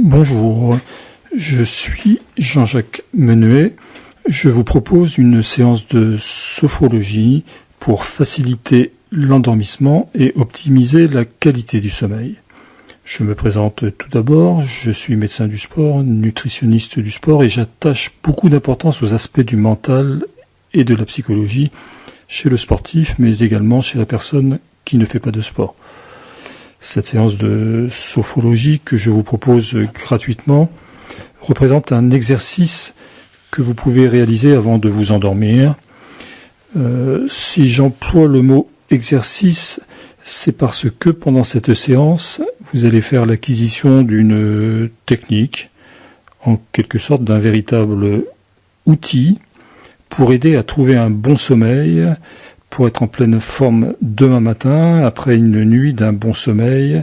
Bonjour, je suis Jean-Jacques Menuet. Je vous propose une séance de sophrologie pour faciliter l'endormissement et optimiser la qualité du sommeil. Je me présente tout d'abord, je suis médecin du sport, nutritionniste du sport et j'attache beaucoup d'importance aux aspects du mental et de la psychologie chez le sportif, mais également chez la personne qui ne fait pas de sport. Cette séance de sophrologie que je vous propose gratuitement représente un exercice que vous pouvez réaliser avant de vous endormir. Si j'emploie le mot exercice, c'est parce que pendant cette séance, vous allez faire l'acquisition d'une technique, en quelque sorte d'un véritable outil pour aider à trouver un bon sommeil, pour être en pleine forme demain matin, après une nuit d'un bon sommeil,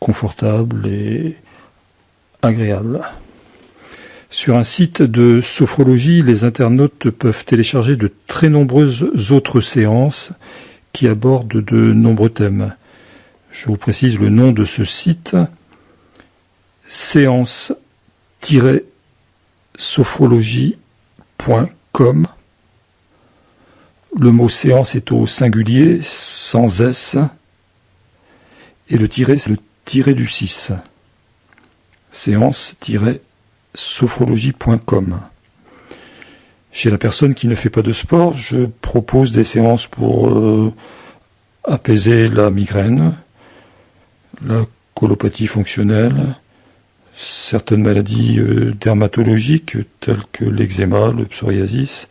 confortable et agréable. Sur un site de sophrologie, les internautes peuvent télécharger de très nombreuses autres séances qui abordent de nombreux thèmes. Je vous précise le nom de ce site, séance-sophrologie.com. Le mot séance est au singulier, sans S, et le tiret, c'est le tiret du 6. Séance-sophrologie.com. Chez la personne qui ne fait pas de sport, je propose des séances pour apaiser la migraine, la colopathie fonctionnelle, certaines maladies dermatologiques telles que l'eczéma, le psoriasis,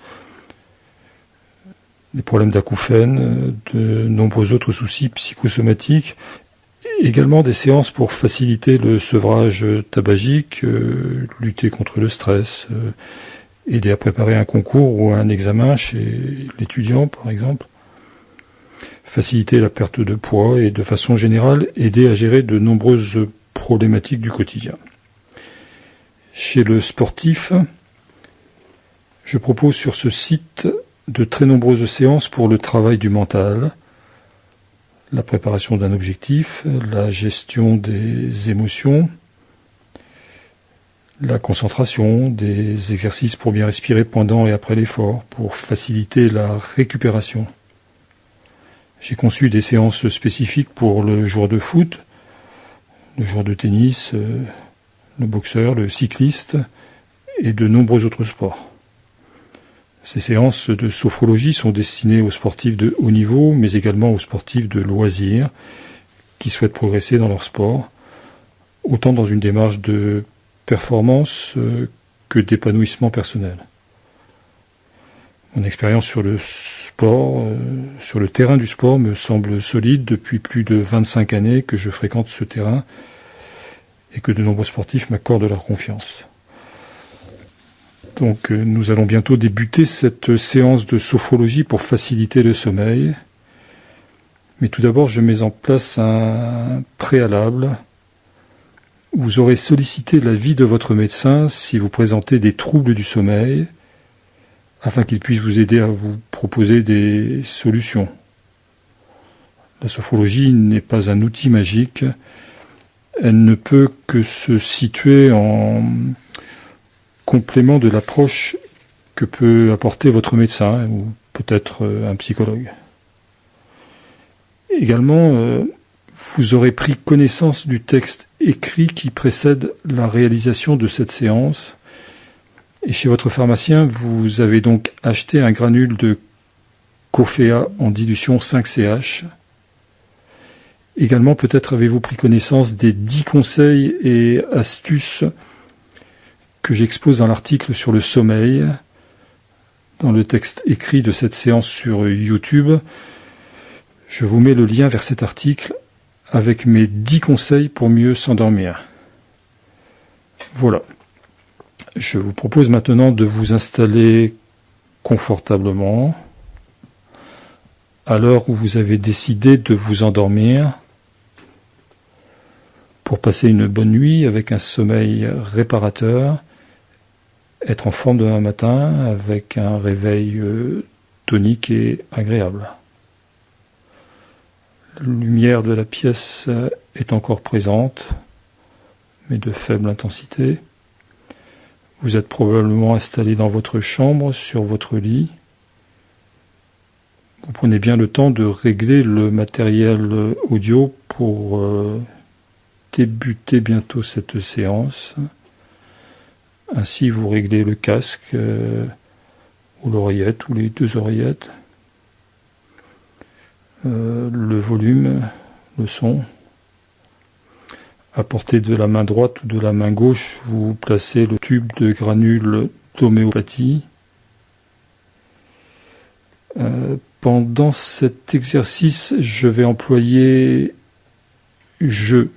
des problèmes d'acouphènes, de nombreux autres soucis psychosomatiques, également des séances pour faciliter le sevrage tabagique, lutter contre le stress, aider à préparer un concours ou un examen chez l'étudiant par exemple, faciliter la perte de poids et de façon générale aider à gérer de nombreuses problématiques du quotidien. Chez le sportif, je propose sur ce site de très nombreuses séances pour le travail du mental, la préparation d'un objectif, la gestion des émotions, la concentration, des exercices pour bien respirer pendant et après l'effort, pour faciliter la récupération. J'ai conçu des séances spécifiques pour le joueur de foot, le joueur de tennis, le boxeur, le cycliste et de nombreux autres sports. Ces séances de sophrologie sont destinées aux sportifs de haut niveau, mais également aux sportifs de loisirs qui souhaitent progresser dans leur sport, autant dans une démarche de performance que d'épanouissement personnel. Mon expérience sur le sport, sur le terrain du sport me semble solide depuis plus de 25 années que je fréquente ce terrain et que de nombreux sportifs m'accordent leur confiance. Donc nous allons bientôt débuter cette séance de sophrologie pour faciliter le sommeil. Mais tout d'abord, je mets en place un préalable. Vous aurez sollicité l'avis de votre médecin si vous présentez des troubles du sommeil, afin qu'il puisse vous aider à vous proposer des solutions. La sophrologie n'est pas un outil magique. Elle ne peut que se situer en complément de l'approche que peut apporter votre médecin ou peut-être un psychologue. Également, vous aurez pris connaissance du texte écrit qui précède la réalisation de cette séance. Et chez votre pharmacien, vous avez donc acheté un granule de Cofea en dilution 5CH. Également, peut-être avez-vous pris connaissance des 10 conseils et astuces que j'expose dans l'article sur le sommeil, dans le texte écrit de cette séance sur YouTube. Je vous mets le lien vers cet article avec mes 10 conseils pour mieux s'endormir. Voilà. Je vous propose maintenant de vous installer confortablement à l'heure où vous avez décidé de vous endormir pour passer une bonne nuit avec un sommeil réparateur, être en forme demain matin avec un réveil tonique et agréable. La lumière de la pièce est encore présente, mais de faible intensité. Vous êtes probablement installé dans votre chambre, sur votre lit. Vous prenez bien le temps de régler le matériel audio pour débuter bientôt cette séance. Ainsi, vous réglez le casque ou l'oreillette ou les deux oreillettes, le volume, le son. À portée de la main droite ou de la main gauche, vous placez le tube de granules d'homéopathie. Pendant cet exercice, je vais employer J-E,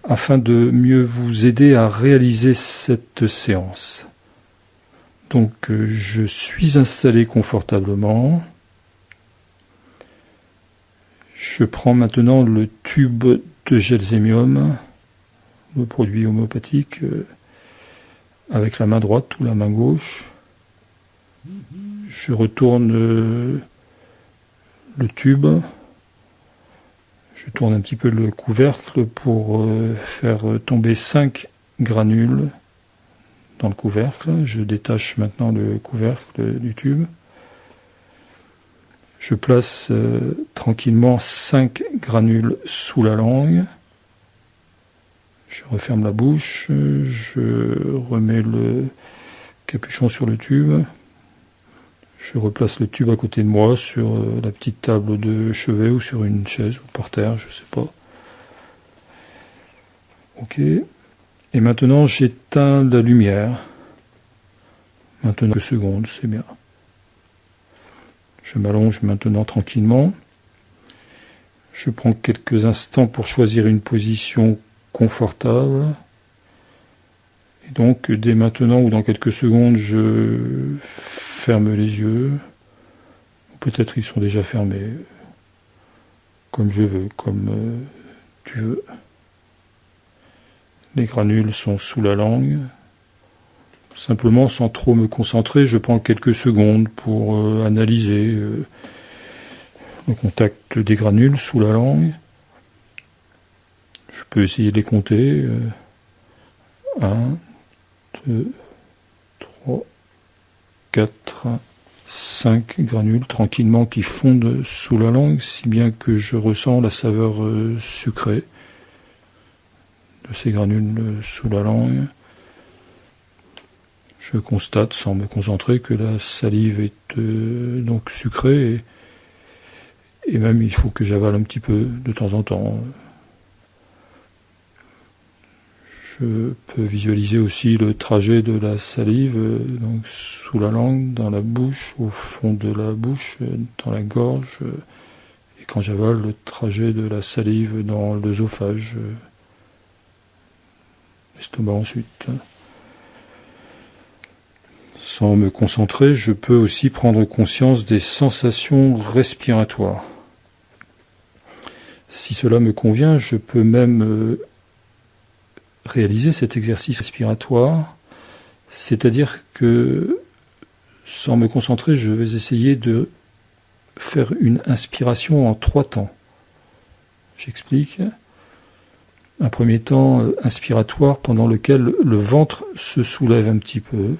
afin de mieux vous aider à réaliser cette séance. Donc, je suis installé confortablement. Je prends maintenant le tube de Gelsemium, le produit homéopathique, avec la main droite ou la main gauche. Je retourne le tube. Je tourne un petit peu le couvercle pour faire tomber 5 granules dans le couvercle. Je détache maintenant le couvercle du tube. Je place tranquillement 5 granules sous la langue. Je referme la bouche. Je remets le capuchon sur le tube. Je replace le tube à côté de moi sur la petite table de chevet ou sur une chaise ou par terre, je ne sais pas. Ok. Et maintenant, j'éteins la lumière. Maintenant, quelques secondes, c'est bien. Je m'allonge maintenant tranquillement. Je prends quelques instants pour choisir une position confortable. Et donc, dès maintenant ou dans quelques secondes, je ferme les yeux. Peut-être ils sont déjà fermés. Comme je veux, comme tu veux. Les granules sont sous la langue. Simplement, sans trop me concentrer, je prends quelques secondes pour analyser le contact des granules sous la langue. Je peux essayer de les compter. 1, 2, 3, 4, 5 granules tranquillement qui fondent sous la langue, si bien que je ressens la saveur sucrée de ces granules sous la langue. Je constate, sans me concentrer, que la salive est donc sucrée et même il faut que j'avale un petit peu de temps en temps. Je peux visualiser aussi le trajet de la salive donc sous la langue, dans la bouche, au fond de la bouche, dans la gorge, et quand j'avale, le trajet de la salive dans l'œsophage, l'estomac ensuite. Sans me concentrer, je peux aussi prendre conscience des sensations respiratoires. Si cela me convient, je peux même réaliser cet exercice respiratoire, c'est-à-dire que, sans me concentrer, je vais essayer de faire une inspiration en 3 temps. J'explique. Un premier temps inspiratoire pendant lequel le ventre se soulève un petit peu,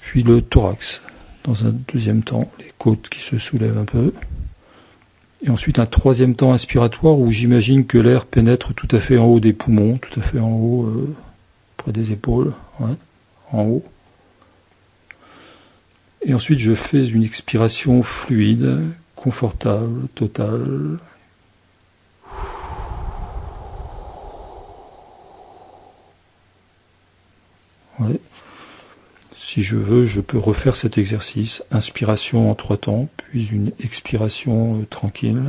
puis le thorax, dans un deuxième temps, les côtes qui se soulèvent un peu, et ensuite un troisième temps inspiratoire où j'imagine que l'air pénètre tout à fait en haut des poumons, tout à fait en haut, près des épaules, ouais, en haut. Et ensuite je fais une expiration fluide, confortable, totale. Ouais. Si je veux, je peux refaire cet exercice. Inspiration en 3 temps, puis une expiration tranquille.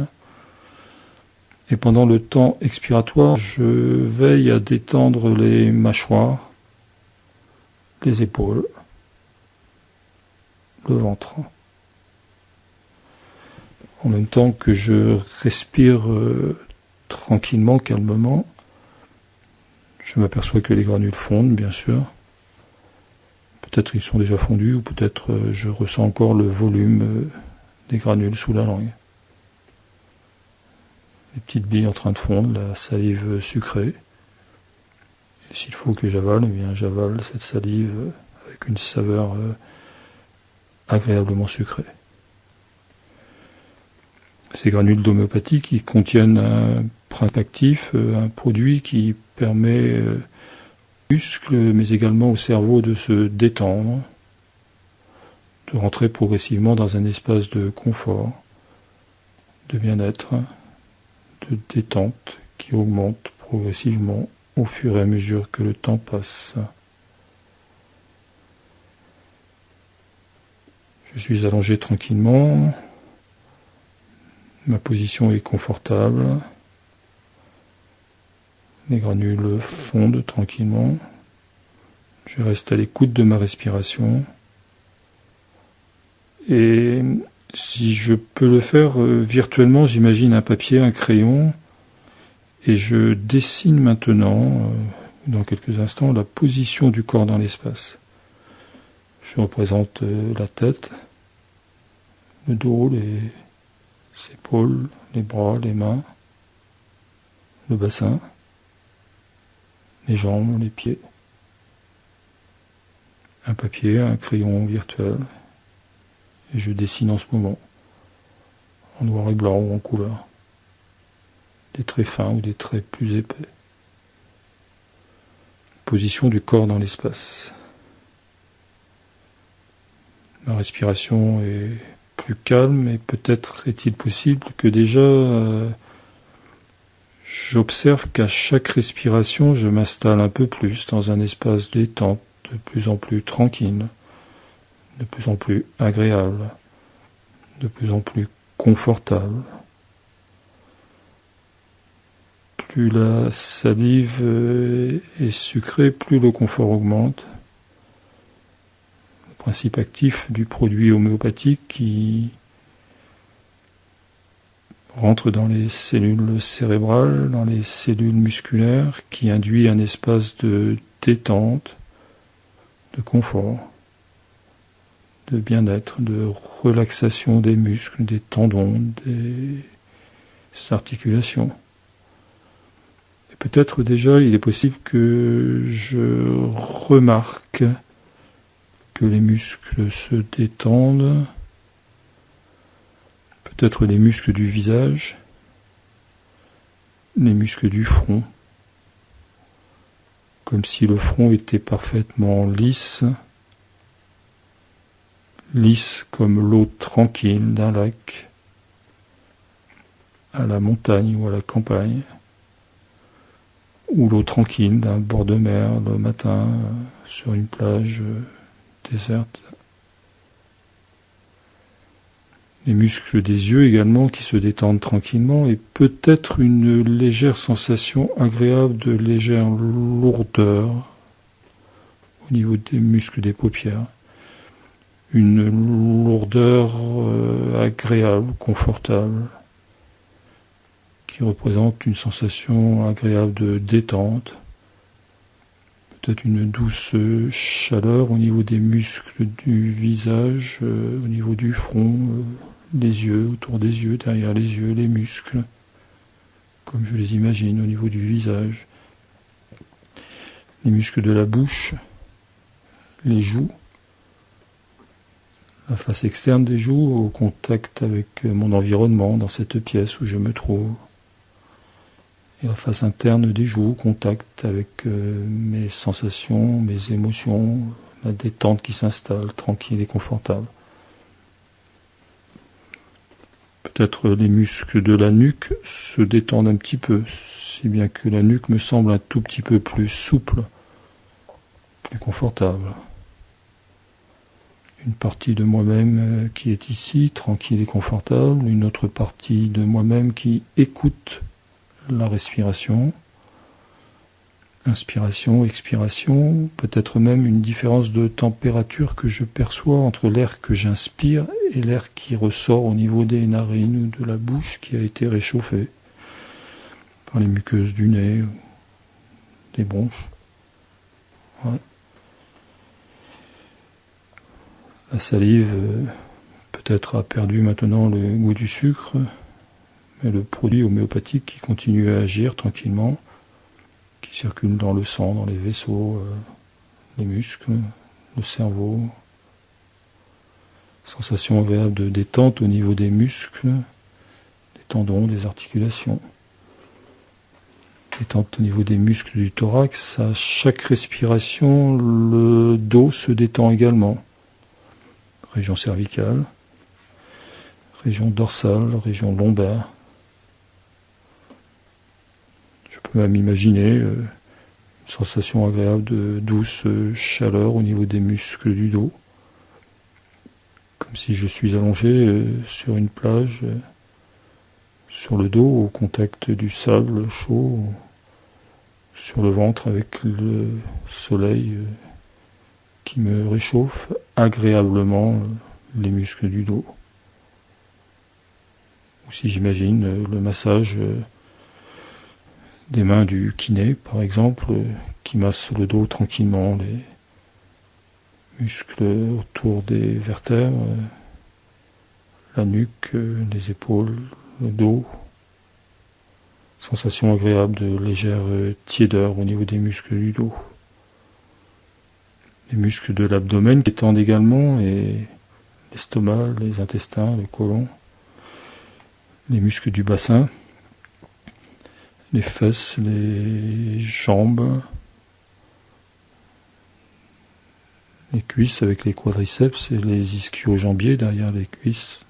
Et pendant le temps expiratoire, je veille à détendre les mâchoires, les épaules, le ventre. En même temps que je respire tranquillement, calmement, je m'aperçois que les granules fondent, bien sûr. Peut-être qu'ils sont déjà fondus, ou peut-être je ressens encore le volume des granules sous la langue. les petites billes en train de fondre, la salive sucrée. Et s'il faut que j'avale, eh bien j'avale cette salive avec une saveur agréablement sucrée. Ces granules d'homéopathie qui contiennent un principe actif, un produit qui permet aux muscles, mais également au cerveau de se détendre, de rentrer progressivement dans un espace de confort, de bien-être, de détente qui augmente progressivement au fur et à mesure que le temps passe. Je suis allongé tranquillement, ma position est confortable, les granules fondent tranquillement, je reste à l'écoute de ma respiration et si je peux le faire virtuellement, j'imagine un papier, un crayon et je dessine maintenant, dans quelques instants, la position du corps dans l'espace. Je représente la tête, le dos, les épaules, les bras, les mains, le bassin, les jambes, les pieds. Un papier, un crayon virtuel. Et je dessine en ce moment, en noir et blanc ou en couleur. Des traits fins ou des traits plus épais. Position du corps dans l'espace. Ma respiration est plus calme et peut-être est-il possible que déjà j'observe qu'à chaque respiration je m'installe un peu plus dans un espace détente, de plus en plus tranquille, de plus en plus agréable, de plus en plus confortable. Plus la salive est sucrée, plus le confort augmente. Le principe actif du produit homéopathique qui rentre dans les cellules cérébrales, dans les cellules musculaires, qui induit un espace de détente, de confort, de bien-être, de relaxation des muscles, des tendons, des articulations. Et peut-être déjà il est possible que je remarque que les muscles se détendent, peut-être les muscles du visage, les muscles du front, comme si le front était parfaitement lisse, lisse comme l'eau tranquille d'un lac, à la montagne ou à la campagne, ou l'eau tranquille d'un bord de mer le matin sur une plage déserte. Les muscles des yeux également qui se détendent tranquillement et peut-être une légère sensation agréable de légère lourdeur au niveau des muscles des paupières. Une lourdeur agréable, confortable, qui représente une sensation agréable de détente, peut-être une douce chaleur au niveau des muscles du visage, au niveau du front, les yeux, autour des yeux, derrière les yeux, les muscles, comme je les imagine au niveau du visage, les muscles de la bouche, les joues, la face externe des joues au contact avec mon environnement dans cette pièce où je me trouve. Et la face interne des joues au contact avec mes sensations, mes émotions, la détente qui s'installe, tranquille et confortable. Peut-être les muscles de la nuque se détendent un petit peu, si bien que la nuque me semble un tout petit peu plus souple, plus confortable. Une partie de moi-même qui est ici, tranquille et confortable, une autre partie de moi-même qui écoute la respiration, inspiration, expiration, peut-être même une différence de température que je perçois entre l'air que j'inspire et l'air qui ressort au niveau des narines ou de la bouche qui a été réchauffé par les muqueuses du nez ou des bronches. Ouais. La salive peut-être a perdu maintenant le goût du sucre, et le produit homéopathique qui continue à agir tranquillement, qui circule dans le sang, dans les vaisseaux, les muscles, le cerveau. Sensation agréable de détente au niveau des muscles, des tendons, des articulations. Détente au niveau des muscles du thorax. À chaque respiration, le dos se détend également. Région cervicale, région dorsale, région lombaire. Je peux même imaginer une sensation agréable de douce chaleur au niveau des muscles du dos. Comme si je suis allongé sur une plage, sur le dos, au contact du sable chaud, sur le ventre avec le soleil qui me réchauffe agréablement les muscles du dos. Ou si j'imagine le massage des mains du kiné, par exemple, qui masse le dos tranquillement, les muscles autour des vertèbres, la nuque, les épaules, le dos. Sensation agréable de légère tiédeur au niveau des muscles du dos. Les muscles de l'abdomen qui tendent également, et l'estomac, les intestins, le côlon. Les muscles du bassin, les fesses, les jambes, les cuisses avec les quadriceps et les ischio-jambiers derrière les cuisses.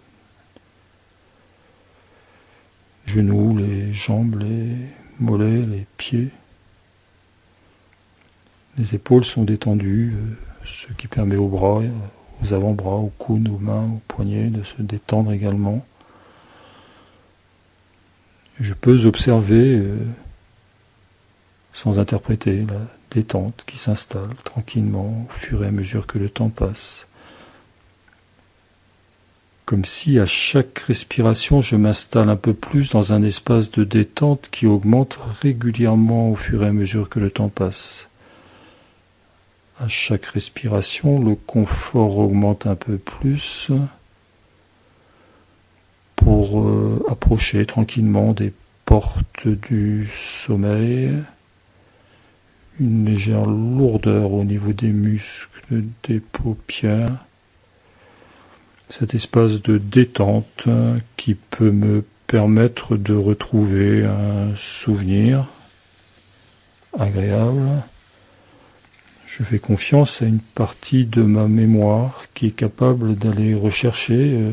Genoux, les jambes, les mollets, les pieds. Les épaules sont détendues, ce qui permet aux bras, aux avant-bras, aux coudes, aux mains, aux poignets de se détendre également. Je peux observer, sans interpréter, la détente qui s'installe tranquillement au fur et à mesure que le temps passe. Comme si à chaque respiration je m'installe un peu plus dans un espace de détente qui augmente régulièrement au fur et à mesure que le temps passe. À chaque respiration, le confort augmente un peu plus pour approcher tranquillement des portes du sommeil. Une légère lourdeur au niveau des muscles, des paupières. Cet espace de détente qui peut me permettre de retrouver un souvenir agréable. Je fais confiance à une partie de ma mémoire qui est capable d'aller rechercher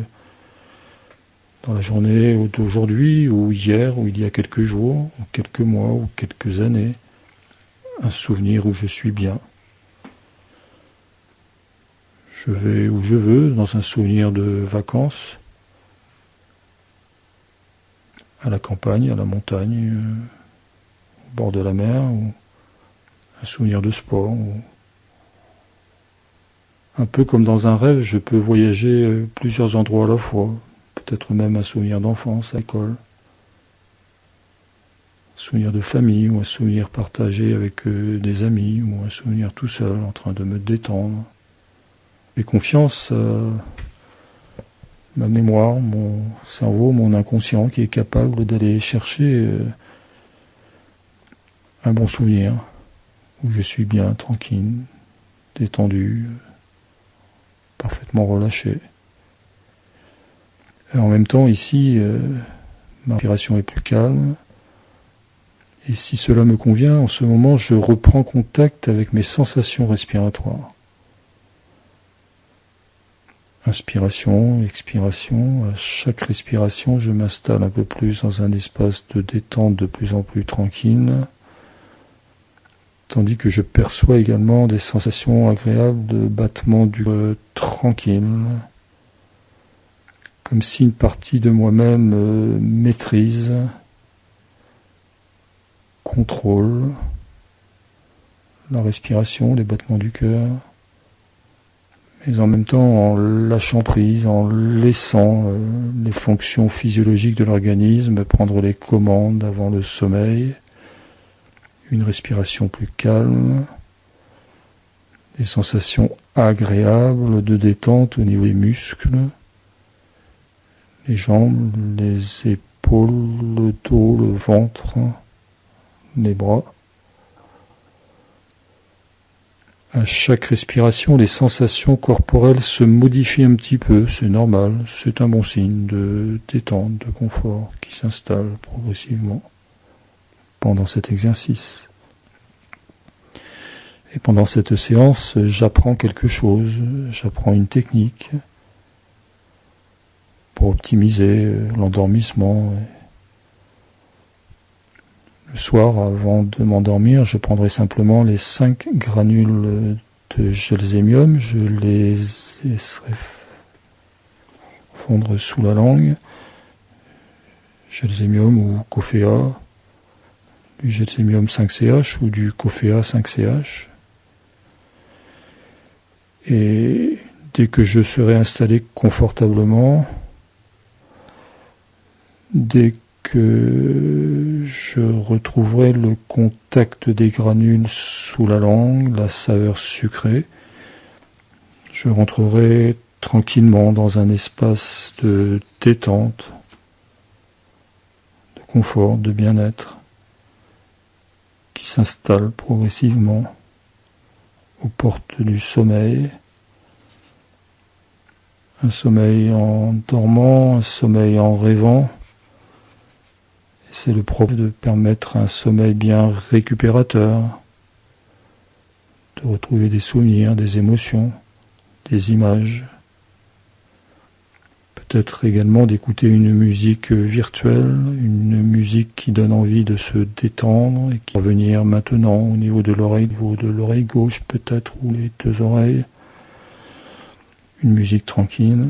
dans la journée d'aujourd'hui ou hier ou il y a quelques jours ou quelques mois ou quelques années un souvenir où je suis bien. Je vais où je veux, dans un souvenir de vacances, à la campagne, à la montagne, au bord de la mer, ou un souvenir de sport. Un peu comme dans un rêve, je peux voyager plusieurs endroits à la fois, peut-être même un souvenir d'enfance à l'école, un souvenir de famille, ou un souvenir partagé avec des amis, ou un souvenir tout seul en train de me détendre. J'ai confiance à ma mémoire, mon cerveau, mon inconscient qui est capable d'aller chercher un bon souvenir où je suis bien, tranquille, détendu, parfaitement relâché. Et en même temps, ici, ma respiration est plus calme. Et si cela me convient, en ce moment, je reprends contact avec mes sensations respiratoires. Inspiration, expiration, à chaque respiration, je m'installe un peu plus dans un espace de détente de plus en plus tranquille, tandis que je perçois également des sensations agréables de battement du cœur tranquille, comme si une partie de moi-même maîtrise, contrôle la respiration, les battements du cœur, mais en même temps en lâchant prise, en laissant les fonctions physiologiques de l'organisme prendre les commandes avant le sommeil, une respiration plus calme, des sensations agréables de détente au niveau des muscles, les jambes, les épaules, épaules, le dos, le ventre, les bras. À chaque respiration, les sensations corporelles se modifient un petit peu, c'est normal, c'est un bon signe de détente, de confort qui s'installe progressivement pendant cet exercice. Et pendant cette séance, j'apprends quelque chose, j'apprends une technique pour optimiser l'endormissement. Le soir, avant de m'endormir, je prendrai simplement les 5 granules de gelsemium, je les laisserai fondre sous la langue. Gelsemium ou Coffea, du gelsemium 5CH ou du Coffea 5CH. Et dès que je serai installé confortablement, dès que je retrouverai le contact des granules sous la langue, la saveur sucrée, je rentrerai tranquillement dans un espace de détente, de confort, de bien-être, qui s'installe progressivement aux portes du sommeil. Un sommeil en dormant, un sommeil en rêvant. C'est le propre de permettre un sommeil bien récupérateur, de retrouver des souvenirs, des émotions, des images. Peut-être également d'écouter une musique virtuelle, une musique qui donne envie de se détendre et qui va venir maintenant au niveau de l'oreille gauche peut-être, ou les 2 oreilles. Une musique tranquille.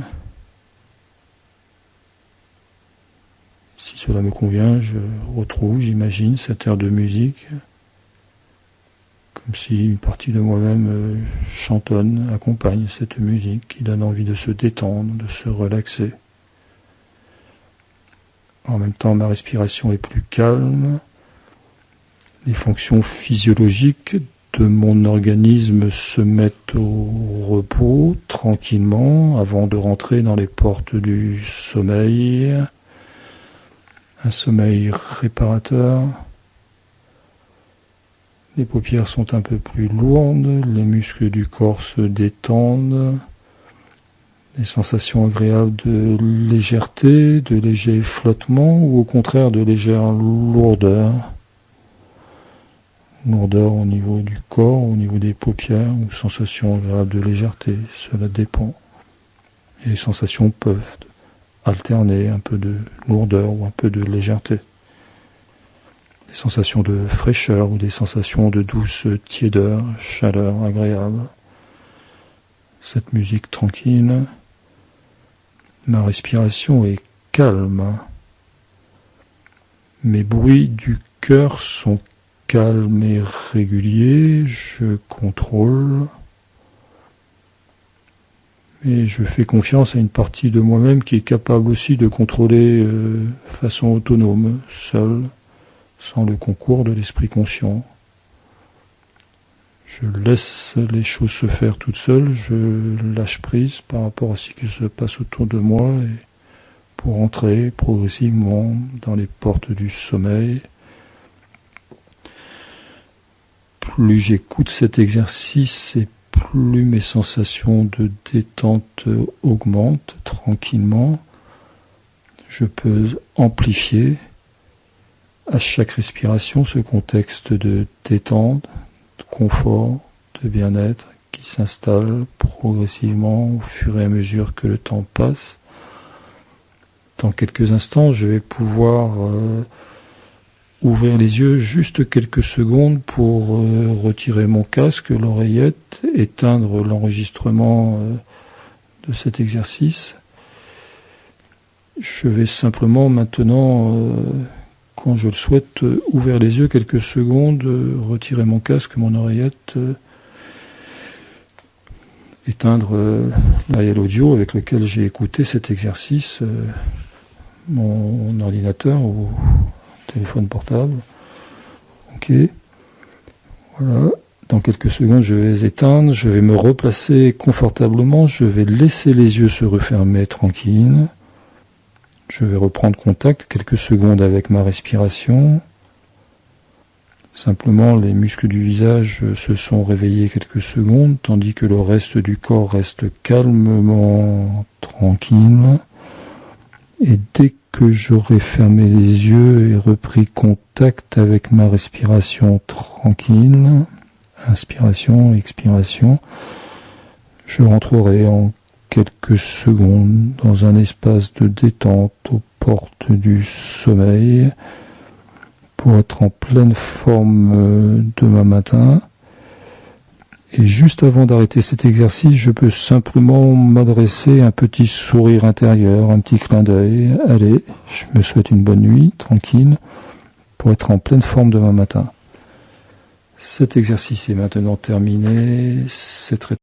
Si cela me convient, je retrouve, j'imagine, cette air de musique, comme si une partie de moi-même chantonne, accompagne cette musique qui donne envie de se détendre, de se relaxer. En même temps, ma respiration est plus calme. Les fonctions physiologiques de mon organisme se mettent au repos tranquillement avant de rentrer dans les portes du sommeil. Un sommeil réparateur. Les paupières sont un peu plus lourdes, les muscles du corps se détendent. Des sensations agréables de légèreté, de léger flottement ou au contraire de légère lourdeur. Lourdeur au niveau du corps, au niveau des paupières ou sensations agréables de légèreté, cela dépend. Et les sensations peuvent alterner un peu de lourdeur ou un peu de légèreté. Des sensations de fraîcheur ou des sensations de douce tiédeur, chaleur agréable. Cette musique tranquille. Ma respiration est calme. Mes bruits du cœur sont calmes et réguliers. Je contrôle. Et je fais confiance à une partie de moi-même qui est capable aussi de contrôler de façon autonome, seule, sans le concours de l'esprit conscient. Je laisse les choses se faire toutes seules, je lâche prise par rapport à ce qui se passe autour de moi et pour entrer progressivement dans les portes du sommeil. Plus j'écoute cet exercice et plus mes sensations de détente augmentent tranquillement. Je peux amplifier à chaque respiration ce contexte de détente, de confort, de bien-être qui s'installe progressivement au fur et à mesure que le temps passe. Dans quelques instants, je vais pouvoir ouvrir les yeux juste quelques secondes pour retirer mon casque, l'oreillette, éteindre l'enregistrement de cet exercice. Je vais simplement maintenant, quand je le souhaite, ouvrir les yeux quelques secondes, retirer mon casque, mon oreillette, éteindre l'appareil audio avec lequel j'ai écouté cet exercice, mon ordinateur ou téléphone portable. Ok. Voilà. Dans quelques secondes, je vais éteindre. Je vais me replacer confortablement. Je vais laisser les yeux se refermer tranquille. Je vais reprendre contact quelques secondes avec ma respiration. Simplement, les muscles du visage se sont réveillés quelques secondes, tandis que le reste du corps reste calmement tranquille. Et dès que j'aurai fermé les yeux et repris contact avec ma respiration tranquille, inspiration, expiration, je rentrerai en quelques secondes dans un espace de détente aux portes du sommeil pour être en pleine forme demain matin. Et juste avant d'arrêter cet exercice, je peux simplement m'adresser un petit sourire intérieur, un petit clin d'œil. Allez, je me souhaite une bonne nuit, tranquille, pour être en pleine forme demain matin. Cet exercice est maintenant terminé. C'est très